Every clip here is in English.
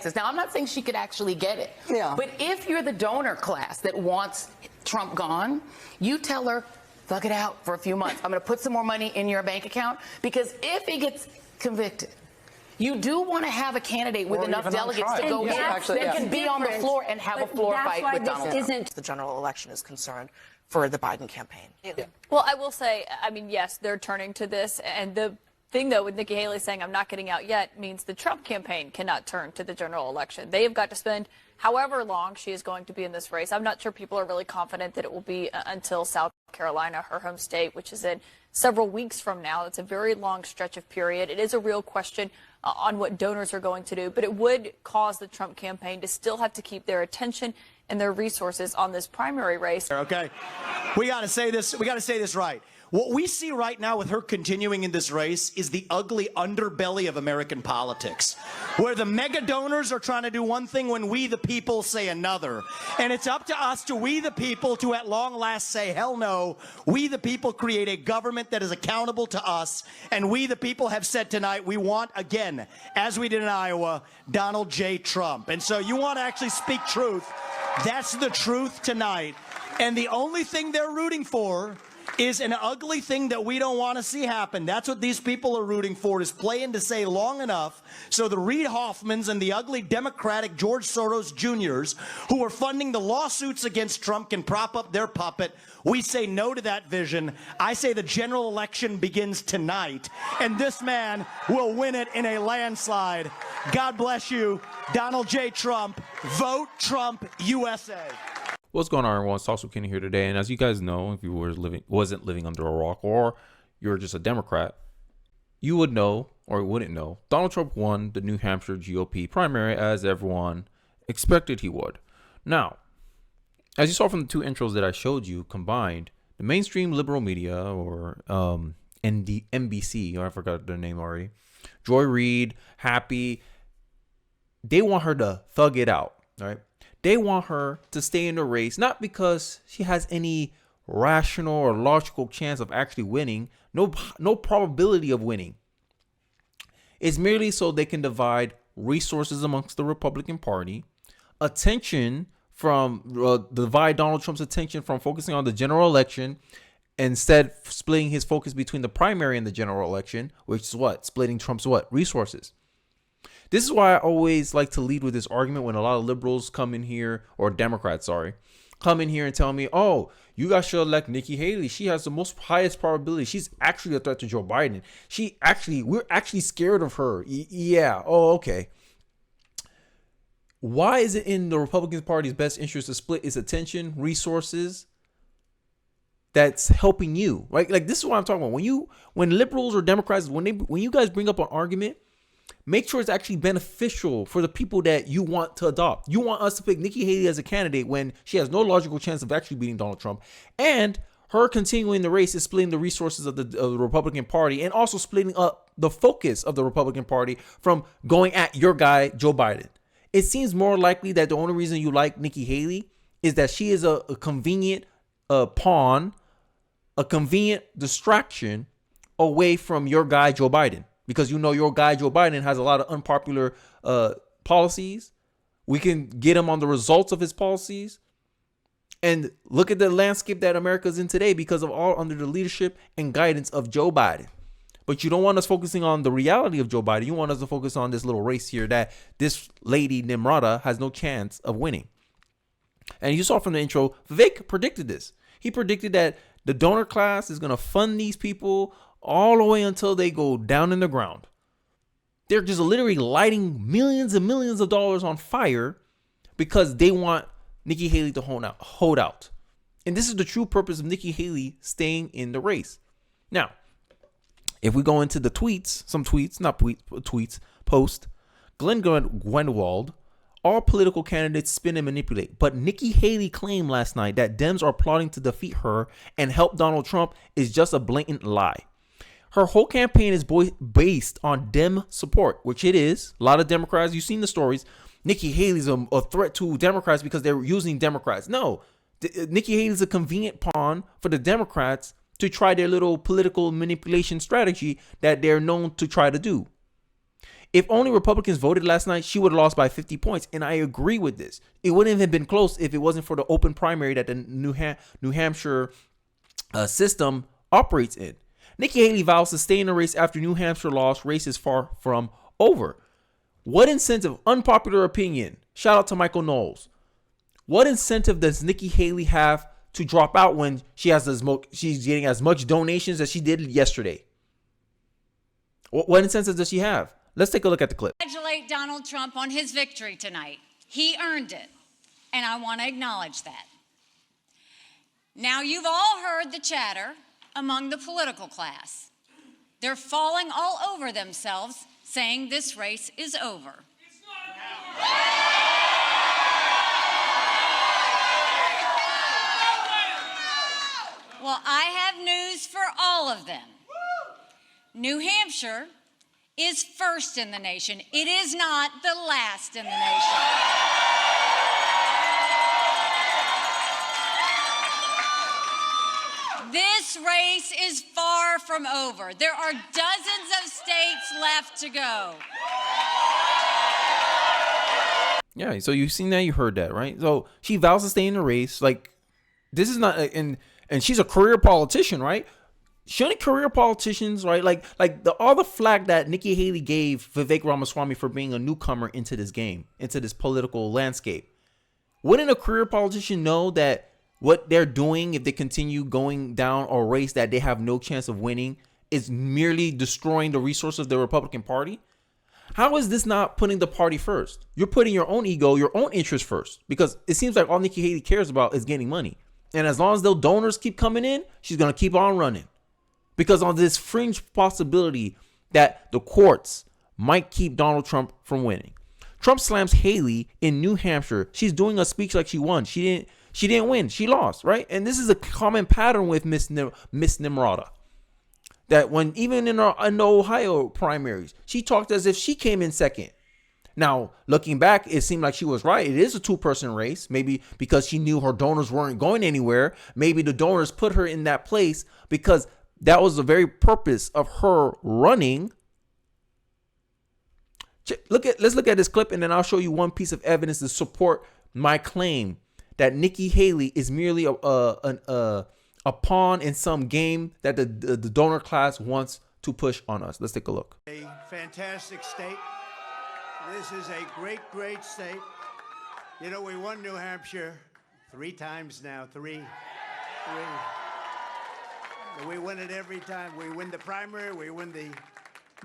crisis. Now, I'm not saying she could actually get it. Yeah. But if you're the donor class that wants Trump gone, you tell her, thug it out for a few months. I'm going to put some more money in your bank account, because if he gets convicted, you do want to have a candidate with enough delegates to go in that can be on the floor and have a floor fight with Donald Trump. The general election is concerned for the Biden campaign. Well, I will say, I mean, yes, they're turning to this. And the thing, though, with Nikki Haley saying I'm not getting out yet means the Trump campaign cannot turn to the general election. They have got to spend however long she is going to be in this race. I'm not sure people are really confident that it will be until South Carolina, her home state, which is in several weeks from now. It's a very long stretch of period. It is a real question on what donors are going to do, but it would cause the Trump campaign to still have to keep their attention and their resources on this primary race. Okay, we got to say this. We got to say this right. What we see right now with her continuing in this race is the ugly underbelly of American politics, where the mega donors are trying to do one thing when we the people say another. And it's up to us, we the people, to at long last say, hell no. We the people create a government that is accountable to us. And we the people have said tonight we want, again, as we did in Iowa, Donald J. Trump. And so you want to actually speak truth. That's the truth tonight. And the only thing they're rooting for is an ugly thing that we don't want to see happen. That's what these people are rooting for, is playing to say long enough so the Reid Hoffmans and the ugly Democratic George Soros Jr.'s who are funding the lawsuits against Trump can prop up their puppet. We say no to that vision. I say the general election begins tonight, and this man will win it in a landslide. God bless you, Donald J. Trump. Vote Trump, USA. What's going on, everyone? It's Talks with Kenny here today. And as you guys know, if you wasn't living under a rock, or you're just a Democrat, you would know, or wouldn't know, Donald Trump won the New Hampshire GOP primary, as everyone expected he would. Now, as you saw from the two intros that I showed you combined, the mainstream liberal media, or NBC, or I forgot their name already, Joy Reid, Happy, they want her to thug it out, right? They want her to stay in the race, not because she has any rational or logical chance of actually winning, no probability of winning. It's merely so they can divide resources amongst the Republican Party, divide Donald Trump's attention from focusing on the general election, instead splitting his focus between the primary and the general election, which is what? Splitting Trump's what? Resources. This is why I always like to lead with this argument when a lot of liberals come in here, or Democrats, come in here and tell me, oh, you guys should elect Nikki Haley. She has the highest probability. She's actually a threat to Joe Biden. We're actually scared of her. Yeah. Oh, okay. Why is it in the Republican Party's best interest to split its attention, resources, that's helping you? Right? Like, this is what I'm talking about. When liberals or Democrats, when you guys bring up an argument, make sure it's actually beneficial for the people that you want to adopt. You want us to pick Nikki Haley as a candidate when she has no logical chance of actually beating Donald Trump. And her continuing the race is splitting the resources of the Republican Party, and also splitting up the focus of the Republican Party from going at your guy, Joe Biden. It seems more likely that the only reason you like Nikki Haley is that she is a convenient pawn, a convenient distraction away from your guy, Joe Biden. Because you know your guy, Joe Biden, has a lot of unpopular policies. We can get him on the results of his policies. And look at the landscape that America's in today because of all under the leadership and guidance of Joe Biden. But you don't want us focusing on the reality of Joe Biden. You want us to focus on this little race here that this lady, Nimrata, has no chance of winning. And you saw from the intro, Vivek predicted this. He predicted that the donor class is going to fund these people all the way until they go down in the ground. They're just literally lighting millions and millions of dollars on fire because they want Nikki Haley to hold out. And this is the true purpose of Nikki Haley staying in the race. Now, if we go into the post, Glenn Greenwald, all political candidates spin and manipulate. But Nikki Haley claimed last night that Dems are plotting to defeat her and help Donald Trump is just a blatant lie. Her whole campaign is based on Dem support, which it is. A lot of Democrats, you've seen the stories. Nikki Haley's a threat to Democrats because they're using Democrats. No, Nikki Haley's a convenient pawn for the Democrats to try their little political manipulation strategy that they're known to try to do. If only Republicans voted last night, she would have lost by 50 points. And I agree with this. It wouldn't have been close if it wasn't for the open primary that the New Hampshire system operates in. Nikki Haley vows to stay in the race after New Hampshire lost. Race is far from over. What incentive? Unpopular opinion. Shout out to Michael Knowles. What incentive does Nikki Haley have to drop out when she's getting as much donations as she did yesterday? What incentive does she have? Let's take a look at the clip. Congratulate Donald Trump on his victory tonight. He earned it, and I want to acknowledge that. Now, you've all heard the chatter among the political class. They're falling all over themselves, saying this race is over. Well, I have news for all of them. New Hampshire is first in the nation. It is not the last in the nation. This race is far from over. There are dozens of states left to go. Yeah, so you've seen that, you heard that, right? So she vows to stay in the race. Like, this is not, and she's a career politician, right? Shouldn't career politicians, right? Like all the flack that Nikki Haley gave Vivek Ramaswamy for being a newcomer into this game, into this political landscape. Wouldn't a career politician know that what they're doing, if they continue going down a race that they have no chance of winning, is merely destroying the resources of the Republican Party? How is this not putting the party first? You're putting your own ego, your own interest first, because it seems like all Nikki Haley cares about is getting money. And as long as those donors keep coming in, she's going to keep on running. Because on this fringe possibility that the courts might keep Donald Trump from winning. Trump slams Haley in New Hampshire. She's doing a speech like she won. She didn't win. She lost, right? And this is a common pattern with Miss Nimrata. That when even in the Ohio primaries, she talked as if she came in second. Now, looking back, it seemed like she was right. It is a two-person race, maybe because she knew her donors weren't going anywhere. Maybe the donors put her in that place because that was the very purpose of her running. Let's look at this clip, and then I'll show you one piece of evidence to support my claim that Nikki Haley is merely a pawn in some game that the donor class wants to push on us. Let's take a look. A fantastic state. This is a great, great state. You know, we won New Hampshire 3 times now. Three. We win it every time. We win the primary. We win the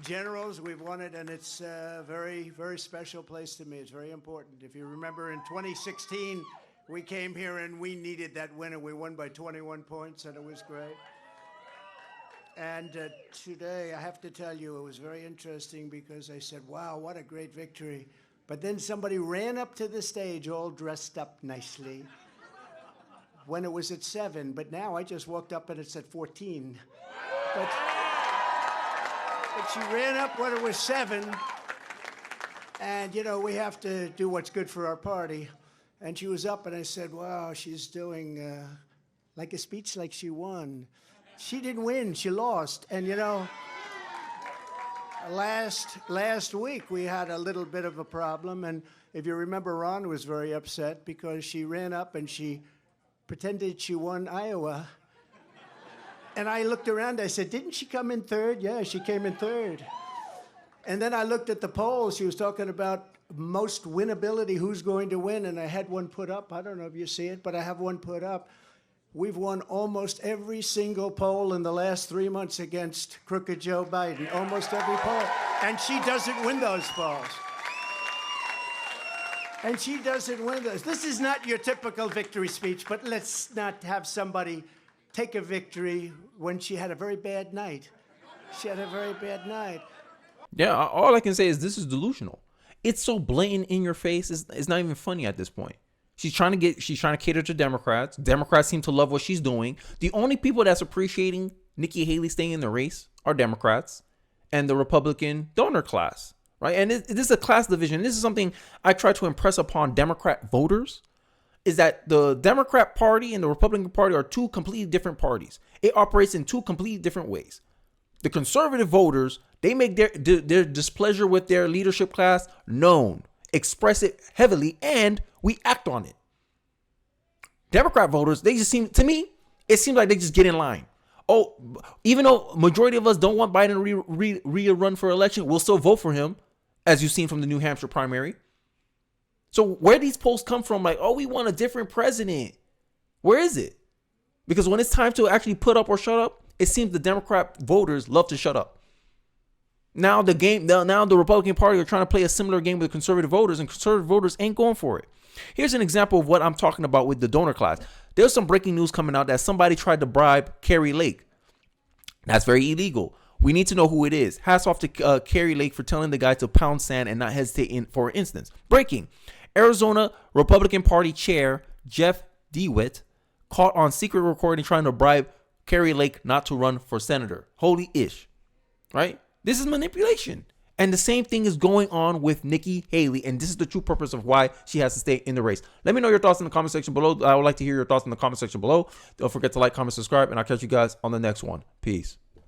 generals. We've won it, and it's a very, very special place to me. It's very important. If you remember, in 2016, we came here and we needed that win, and we won by 21 points, and it was great. And today, I have to tell you, it was very interesting because I said, wow, what a great victory. But then somebody ran up to the stage all dressed up nicely when it was at 7. But now I just walked up and it's at 14. But she ran up when it was 7. And, you know, we have to do what's good for our party. And she was up and I said, wow, she's doing like a speech like she won. She didn't win, she lost. And you know, last week we had a little bit of a problem, and if you remember, Ron was very upset because she ran up and she pretended she won Iowa. And I looked around, I said, didn't she come in 3rd? Yeah, she came in 3rd. And then I looked at the polls, she was talking about most winnability, who's going to win, and I had one put up. I don't know if you see it, but I have one put up. We've won almost every single poll in the last 3 months against crooked Joe Biden. Almost every poll. And she doesn't win those polls. And she doesn't win those. This is not your typical victory speech, but let's not have somebody take a victory when she had a very bad night. She had a very bad night. Yeah, all I can say is this is delusional. It's so blatant in your face. It's not even funny at this point. She's trying to cater to Democrats. Democrats seem to love what she's doing. The only people that's appreciating Nikki Haley staying in the race are Democrats and the Republican donor class, right? And this is a class division. This is something I try to impress upon Democrat voters, is that the Democrat Party and the Republican Party are two completely different parties. It operates in two completely different ways. The conservative voters They make their displeasure with their leadership class known, express it heavily, and we act on it. Democrat voters, they just seem, to me, it seems like they just get in line. Oh, even though majority of us don't want Biden to rerun for election, we'll still vote for him, as you've seen from the New Hampshire primary. So where these polls come from, like, oh, we want a different president. Where is it? Because when it's time to actually put up or shut up, it seems the Democrat voters love to shut up. Now the Republican Party are trying to play a similar game with conservative voters, and conservative voters ain't going for it. Here's an example of what I'm talking about with the donor class. There's some breaking news coming out that somebody tried to bribe Carrie Lake. That's very illegal. We need to know who it is. Hats off to Carrie Lake for telling the guy to pound sand and not hesitate for instance. Breaking. Arizona Republican Party Chair Jeff DeWitt caught on secret recording trying to bribe Carrie Lake not to run for senator. Holy ish. Right? This is manipulation. And the same thing is going on with Nikki Haley. And this is the true purpose of why she has to stay in the race. Let me know your thoughts in the comment section below. I would like to hear your thoughts in the comment section below. Don't forget to like, comment, subscribe, and I'll catch you guys on the next one. Peace.